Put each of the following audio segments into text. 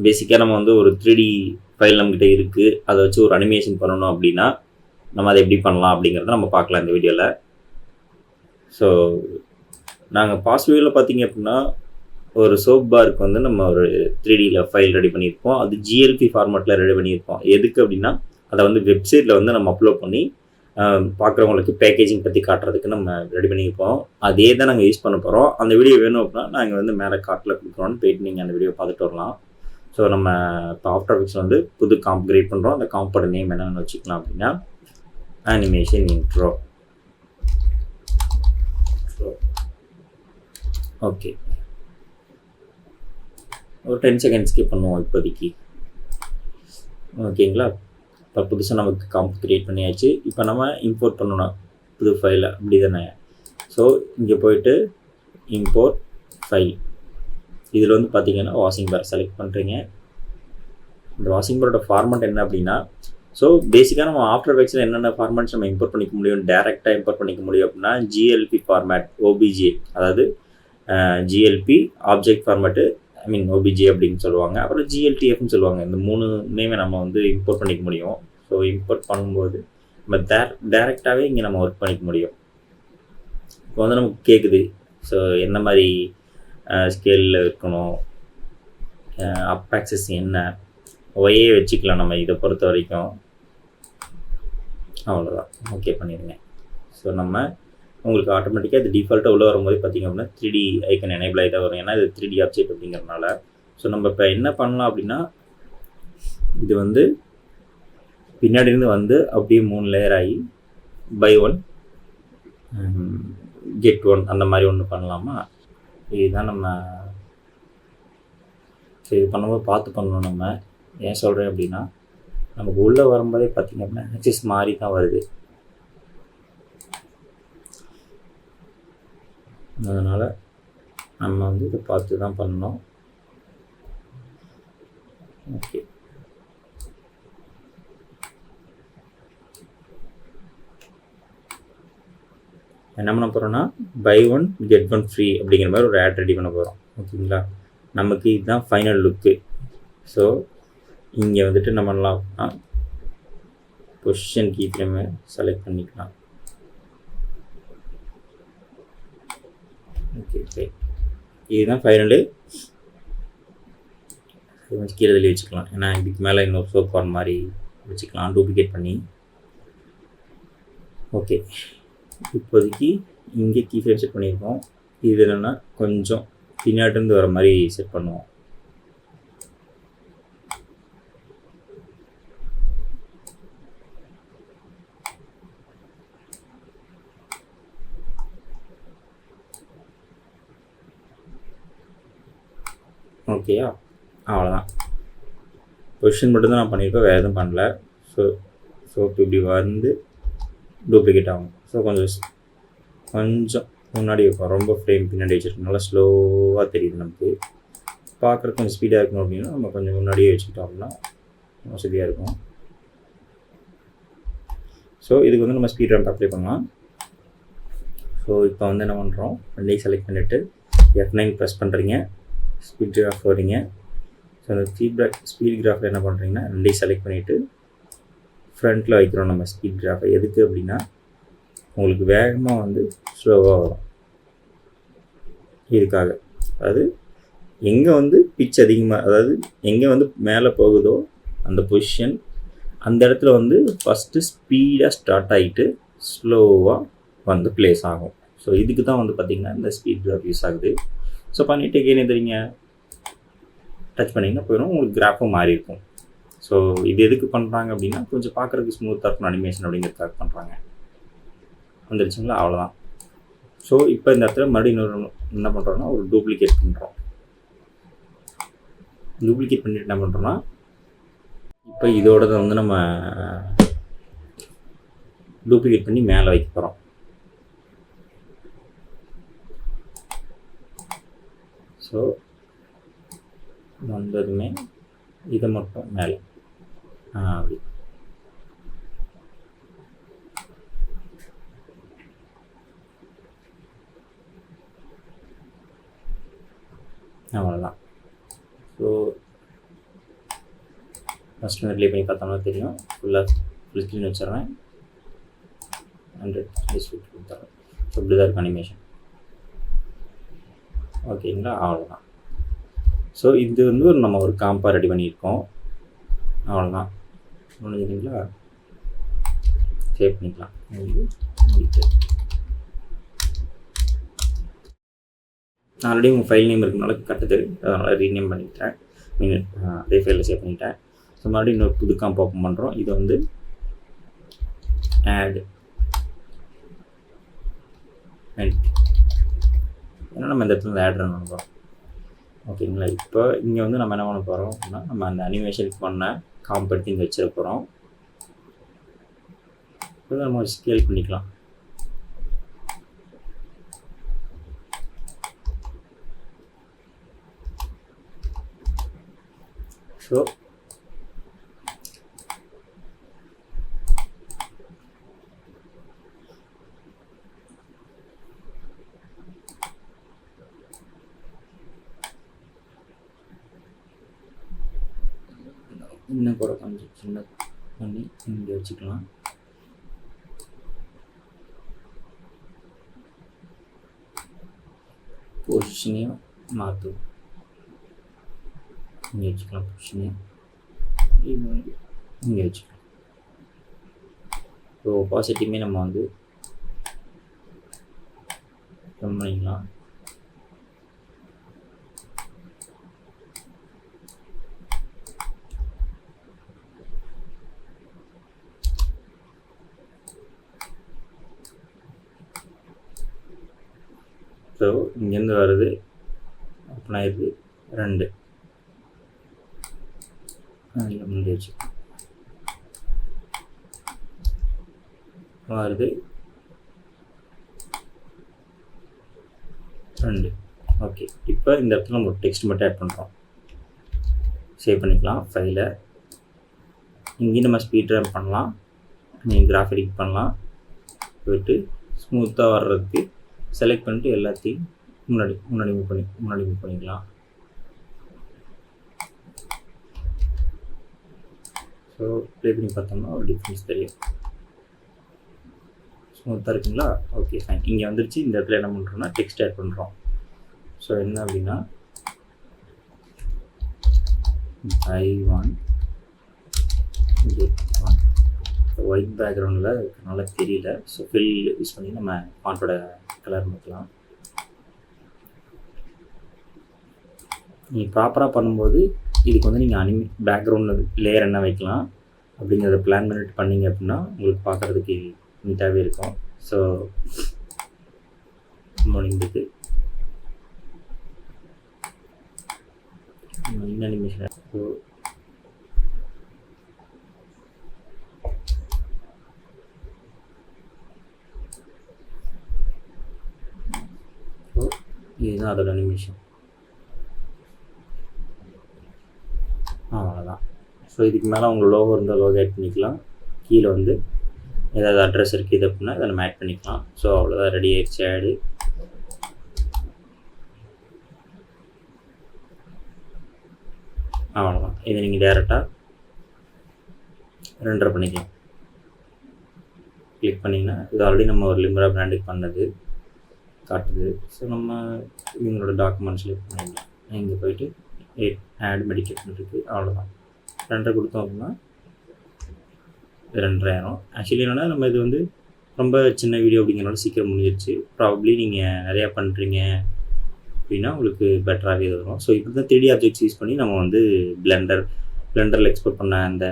பேசிக்காக நம்ம வந்து ஒரு 3D ஃபைல் நம்மகிட்ட இருக்குது, அதை வச்சு ஒரு அனிமேஷன் பண்ணணும் அப்படின்னா நம்ம அதை எப்படி பண்ணலாம் அப்படிங்கிறத நம்ம பார்க்கலாம் இந்த வீடியோவில். ஸோ நாங்கள் பாஸ்ட் வியூவில் பார்த்தீங்க அப்படின்னா ஒரு சோப் பாருக்கு வந்து நம்ம ஒரு 3Dயில் ஃபைல் ரெடி பண்ணியிருப்போம். அது ஜிஎல்பி ஃபார்மேட்டில் ரெடி பண்ணியிருப்போம். எதுக்கு அப்படின்னா அதை வந்து வெப்சைட்டில் வந்து நம்ம அப்லோட் பண்ணி பார்க்குறவங்களுக்கு பேக்கேஜிங் பற்றி காட்டுறதுக்கு நம்ம ரெடி பண்ணியிருப்போம். அதே தான் நாங்கள் யூஸ் பண்ண போகிறோம். அந்த வீடியோ வேணும் அப்படின்னா நாங்கள் வந்து மேலே காட்டில் கொடுக்குறோன்னு போயிட்டு நீங்கள் அந்த வீடியோ பார்த்துட்டு வரலாம். ஸோ நம்ம இப்போ ஆஃப்டர் எஃபெக்ட்ஸ் வந்து புது காம்ப் கிரியேட் பண்ணுறோம். அந்த காம்போட நேம் என்னென்னு வச்சுக்கலாம் அப்படின்னா அனிமேஷன் இன்ட்ரோ. ஓகே, ஒரு 10 செகண்ட் ஸ்கிப் பண்ணுவோம் இப்போதைக்கு. ஓகேங்களா? இப்போ புதுசாக நமக்கு காம்ப் க்ரியேட் பண்ணியாச்சு. இப்போ நம்ம இம்போர்ட் பண்ணணும் புது ஃபைலை, அப்படி தானே? ஸோ இங்கே போய்ட்டு இம்போர்ட் ஃபைல், இதில் வந்து பார்த்தீங்கன்னா வாஷிங் பார் செலக்ட் பண்ணுறீங்க. இந்த வாஷிங் பாரோட ஃபார்மேட் என்ன அப்படின்னா, ஸோ பேசிக்காக நம்ம ஆஃப்டர் எஃபெக்ட்ஸில் என்னென்ன ஃபார்மேட்ஸ் நம்ம இம்போர்ட் பண்ணிக்க முடியும், டேரெக்டாக இம்போர்ட் பண்ணிக்க முடியும் அப்படின்னா ஜிஎல்பி ஃபார்மேட், ஓபிஜே, அதாவது ஜிஎல்பி ஆப்ஜெக்ட் ஃபார்மேட்டு, ஐ மீன் ஓபிஜே அப்படின்னு சொல்லுவாங்க. அப்புறம் ஜிஎல்டிஎஃப்னு சொல்லுவாங்க. இந்த 3 நேமை நம்ம வந்து இம்போர்ட் பண்ணிக்க முடியும். ஸோ இம்போர்ட் பண்ணும்போது நம்ம டேரெக்டாகவே இங்கே நம்ம ஒர்க் பண்ணிக்க முடியும். இப்போ வந்து நமக்கு கேட்குது, ஸோ என்ன மாதிரி ஸ்கேலில் இருக்கணும், அப் ஆக்சஸ் என்ன, ஒய்யே வச்சுக்கலாம் நம்ம இதை பொறுத்த வரைக்கும். அவ்வளோதான், ஓகே பண்ணிடுங்க. ஸோ நம்ம உங்களுக்கு ஆட்டோமேட்டிக்காக இது டிஃபால்ட்டாக உள்ளே வரும்போது பார்த்திங்க அப்படின்னா 3D ஐக்கன் எனேபிள் ஆகி தான் வரும். ஏன்னா இது 3D ஆப்ஜெக்ட் அப்படிங்கிறதுனால. ஸோ நம்ம இப்போ என்ன பண்ணலாம் அப்படின்னா, இது வந்து பின்னாடி இருந்து வந்து அப்படியே 3 லேயர் ஆகி பை 1 கெட் 1 அந்த மாதிரி ஒன்று பண்ணலாமா? இதுதான் நம்ம இது பண்ணும்போது பார்த்து பண்ணணும். நம்ம ஏன் சொல்கிறேன் அப்படின்னா, நமக்கு உள்ளே வரும்போதே பார்த்திங்க அப்படின்னா ஆக்சிஸ் மாறி தான் வருது. அதனால் நம்ம வந்து இதை பார்த்து தான் பண்ணணும். ஓகே, என்ன பண்ண போகிறோன்னா பை 1 கெட் 1 ஃப்ரீ அப்படிங்கிற மாதிரி ஒரு ஆட் ரெடி பண்ண போகிறோம். ஓகேங்களா? நமக்கு இதுதான் ஃபைனல் லுக்கு. ஸோ இங்கே வந்துட்டு நம்ம பண்ணலாம், பொசிஷன் கீ ஃப்ரேமை செலக்ட் பண்ணிக்கலாம். ஓகே, ஓகே, இதுதான் ஃபைனலு. கீழே தள்ளி வச்சுக்கலாம். ஏன்னா இதுக்கு மேலே இன்னொரு சோப் ஃபார்ம் மாதிரி வச்சுக்கலாம் டூப்ளிகேட் பண்ணி. ஓகே, இப்போதைக்கு இங்கே கீ ஃப்ரேம் செட் பண்ணியிருக்கோம். இது என்னென்னா கொஞ்சம் பின்னாடிருந்து வர மாதிரி செட் பண்ணுவோம். ஓகேயா? அவ்வளோதான். பொசிஷன் மட்டும்தான் நான் பண்ணியிருக்கேன், வேறு எதுவும் பண்ணல. ஸோ சோப்பு இப்படி வந்து டூப்ளிகேட் ஆகும். ஸோ கொஞ்சம் முன்னாடி வைப்போம். ரொம்ப ஃப்ரேம் பின்னாடி வச்சுருக்கோம், நல்லா ஸ்லோவாக தெரியுது நமக்கு. பார்க்குறதுக்கு கொஞ்சம் ஸ்பீடாக இருக்கணும் அப்படின்னா நம்ம கொஞ்சம் முன்னாடியே வச்சுக்கிட்டோம் அப்படின்னா வசதியாக இருக்கும். ஸோ இதுக்கு வந்து நம்ம ஸ்பீட் ரேம்ப் அப்ளை பண்ணலாம். ஸோ இப்போ வந்து என்ன பண்ணுறோம், ரெண்டையும் செலக்ட் பண்ணிவிட்டு F9 ப்ரெஸ் பண்ணுறீங்க, ஸ்பீட் கிராஃப் வரீங்க. ஸோ அந்த ஸ்பீட் கிராஃபில் என்ன பண்ணுறீங்கன்னா ரெண்டையும் செலக்ட் பண்ணிவிட்டு ஃப்ரண்ட்டில் வைக்கிறோம் நம்ம ஸ்பீட் கிராஃபை. எதுக்கு அப்படின்னா உங்களுக்கு வேகமாக வந்து ஸ்லோவாக வரும். இதுக்காக, அதாவது எங்கே வந்து பிச் அதிகமாக, அதாவது எங்கே வந்து மேலே போகுதோ அந்த பொசிஷன், அந்த இடத்துல வந்து ஃபஸ்ட்டு ஸ்பீடாக ஸ்டார்ட் ஆகிட்டு ஸ்லோவாக வந்து ப்ளேஸ் ஆகும். ஸோ இதுக்கு தான் வந்து பார்த்திங்கன்னா இந்த ஸ்பீட் கிராஃப் யூஸ் ஆகுது. ஸோ பண்ணிவிட்டு என்ன தெரியுங்க, டச் பண்ணிங்கன்னா போயிடும், உங்களுக்கு கிராஃபும் மாறி இருக்கும். ஸோ இது எதுக்கு பண்ணுறாங்க அப்படின்னா கொஞ்சம் பார்க்குறதுக்கு ஸ்மூத்தாக இருக்கும் அனிமேஷன் அப்படிங்கிறதுக்காக பண்ணுறாங்க. வந்துருச்சுங்களா? அவ்வளோதான். ஸோ இப்போ இந்த இடத்துல மறுபடியும் இன்னொரு என்ன பண்ணுறோன்னா ஒரு டூப்ளிகேட் பண்ணுறோம். டூப்ளிகேட் பண்ணிட்டு என்ன பண்ணுறோன்னா இப்போ இதோட வந்து நம்ம டூப்ளிகேட் பண்ணி மேலே வைக்க போகிறோம். ஸோ வந்ததுமே இதை மட்டும் மேலே அப்படி அவ்வளோதான். ஸோ ஃபஸ்ட்டு ரிலே பண்ணி பார்த்தோம்னா தெரியும். ஃபுல் ஸ்க்ரீன் வச்சிடுறேன். 100 டிஸ்பிளே கொடுத்துறேன். ஸோ இப்படி தான் இருக்கும் அனிமேஷன். ஓகேங்களா, அவ்வளோதான். ஸோ இது வந்து நம்ம ஒரு காம்பாக ரெடி பண்ணியிருக்கோம். அவ்வளோதான், முடிஞ்சுதுங்களா? சேவ் பண்ணிக்கலாம். ஆல்ரெடி உங்கள் ஃபைல் நேம் இருக்கனால கட்டுது, அதனால் ரீநேம் பண்ணிட்டேன். அதே ஃபைலில் சேவ் பண்ணிட்டேன். ஸோ மறுபடியும் இன்னொரு புது காம்ப் ஓப்பன் பண்ணுறோம். இது வந்து ஆட், ஏன்னா நம்ம இந்த இடத்துல ஆட் ரன் பண்ண போகிறோம். ஓகேங்களா, இப்போ இங்கே வந்து நம்ம என்ன பண்ண போகிறோம் அப்படின்னா, நம்ம அந்த அனிமேஷனுக்கு பண்ண காம்ப் எடுத்து இங்கே வச்சிட போகிறோம். இப்போ நம்ம ஸ்கேல் பண்ணிக்கலாம். ஸோ இன்னும் கூட கொஞ்சம் சின்ன பண்ணி இங்கே வச்சுக்கலாம். பொசிஷனையும் மாற்றும், இங்கே வச்சுக்கலாம். பொசிஷனையும் இது வந்து இங்கே வச்சுக்கலாம். ஸோ பாசிட்டிவ்மே நம்ம வந்து பண்ணிக்கலாம். ஸோ இங்கேருந்து வருது, ஓப்பன் ஆயிடுது 2 முடிஞ்சிச்சு, வருது 2. ஓகே, இப்போ இந்த இடத்துல நம்ம டெக்ஸ்ட் மட்டும் ஆட் பண்ணுறோம். சேவ் பண்ணிக்கலாம் ஃபைலை. இங்கேயும் நம்ம ஸ்பீட் ரன் பண்ணலாம், நீங்கள் கிராஃபிக் பண்ணலாம். போய்ட்டு ஸ்மூத்தாக வர்றதுக்கு செலக்ட் பண்ணிட்டு எல்லாத்தையும் முன்னாடி மூவ் பண்ணிக்கலாம். ஸோ ப்ளே பண்ணி பார்த்தோம்னா ஒரு டிஃப்ரென்ஸ் தெரியும். ஸ்மூத்தாக இருக்குங்களா? Okay fine. இங்கே வந்துருச்சு. இந்த இடத்துல என்ன பண்ணுறோம்னா டெக்ஸ்ட் ஆட் பண்ணுறோம். ஸோ என்ன அப்படின்னா I1 get 1. ஒயிட் பேக்ரவுண்டில் நல்லா தெரியல. ஸோ ஃபில் யூஸ் பண்ணி நம்ம ஃபாண்ட்டோட கலர் மாற்றலாம். நீங்கள் ப்ராப்பராக பண்ணும்போது இதுக்கு வந்து நீங்கள் பேக்ரவுண்டில் லேயர் என்ன வைக்கலாம் அப்படிங்கிறத பிளான் பண்ணிட்டு பண்ணிங்க அப்படின்னா உங்களுக்கு பார்க்குறதுக்கு நீட்டாகவே இருக்கும். ஸோ முடிந்தது அனிமேஷன். ஸோ இதுதான் அதோட அனிமேஷன். அவ்வளோதான். ஸோ இதுக்கு மேலே உங்கள் லோகோ இருந்தால் லோகோ ஆட் பண்ணிக்கலாம். கீழே வந்து ஏதாவது அட்ரஸ் இருக்குது அப்படின்னா அதை நம்ம ஆட் பண்ணிக்கலாம். ஸோ அவ்வளோதான், ரெடி ஆகிடுச்சு ஆடு. அவ்வளோதான். இதை நீங்கள் டேரெக்டாக ரெண்டரை பண்ணிக்கலாம். கிளிக் பண்ணிங்கன்னா இது ஆல்ரெடி நம்ம ஒரு லிம்பரா பிராண்டுக்கு பண்ணது காட்டுது. ஸோ நம்ம இவங்களோட டாக்குமெண்ட் செலக்ட் பண்ணிக்கலாம். இங்கே போய்ட்டு ஆட் மெடிக்கேஷன் இருக்குது. அவ்வளோதான், 2 கொடுத்தோம் அப்படின்னா 2 ஆயிரும். ஆக்சுவலி என்னென்னா நம்ம இது வந்து ரொம்ப சின்ன வீடியோ அப்படிங்கிறனால சீக்கிரம் முடிஞ்சிருச்சு. ப்ராபப்ளி நீங்கள் நிறையா பண்ணுறீங்க அப்படின்னா உங்களுக்கு பெட்டராகவே வரும். ஸோ இப்போ தான் 3D ஆப்ஜெக்ட்ஸ் யூஸ் பண்ணி நம்ம வந்து பிளெண்டரில் எக்ஸ்போர்ட் பண்ண அந்த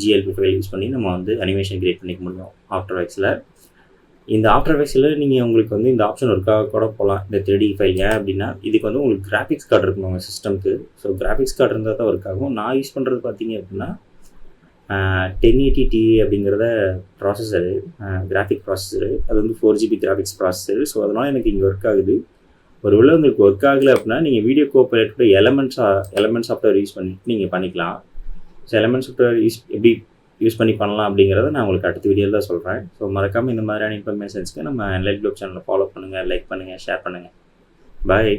GLP ஃபைல் யூஸ் பண்ணி நம்ம வந்து அனிமேஷன் கிரியேட் பண்ணிக்க முடியும் ஆஃப்டர் எஃபெக்ட்ஸில். இந்த ஆஃப்டர் எஃபெக்ட்ஸில் நீங்கள் உங்களுக்கு வந்து இந்த ஆப்ஷன் ஒர்க்காக கூட போகலாம், இந்த 3D ஃபைல். ஏன் அப்படின்னா இதுக்கு வந்து உங்களுக்கு கிராஃபிக்ஸ் கார்டு இருக்கணும் உங்கள் சிஸ்டம்க்கு. ஸோ கிராஃபிக்ஸ் கார்டு இருந்தால் தான் ஒர்க் ஆகும். நான் யூஸ் பண்ணுறது பார்த்தீங்க அப்படின்னா 1080 Ti அப்படிங்கிறத ப்ராசஸரு, கிராஃபிக் ப்ராசஸரு. அது வந்து 4GB கிராஃபிக்ஸ் ப்ராசஸரு. ஸோ அதனால் எனக்கு இங்கே ஒர்க் ஆகுது. ஒரு வேளை உங்களுக்கு ஒர்க் ஆகலை அப்படின்னா நீங்கள் வீடியோ கோஆப்ரேட்டோட எலமெண்ட் சாஃப்ட்வேர் யூஸ் பண்ணிட்டு நீங்கள் பண்ணிக்கலாம். ஸோ எலமெண்ட் சாஃப்ட்வேர் எப்படி யூஸ் பண்ணி பண்ணலாம் அப்படிங்கிறத நான் உங்களுக்கு அடுத்த வீடியோவில் தான் சொல்கிறேன். ஸோ மறக்காமல் இந்த மாதிரியான இன்ஃபர்மேஷன்ஸ்க்கு நம்ம என்லைட் க்ளோப் சேனலை ஃபாலோ பண்ணுங்கள், லைக் பண்ணுங்கள், ஷேர் பண்ணுங்கள். பாய்.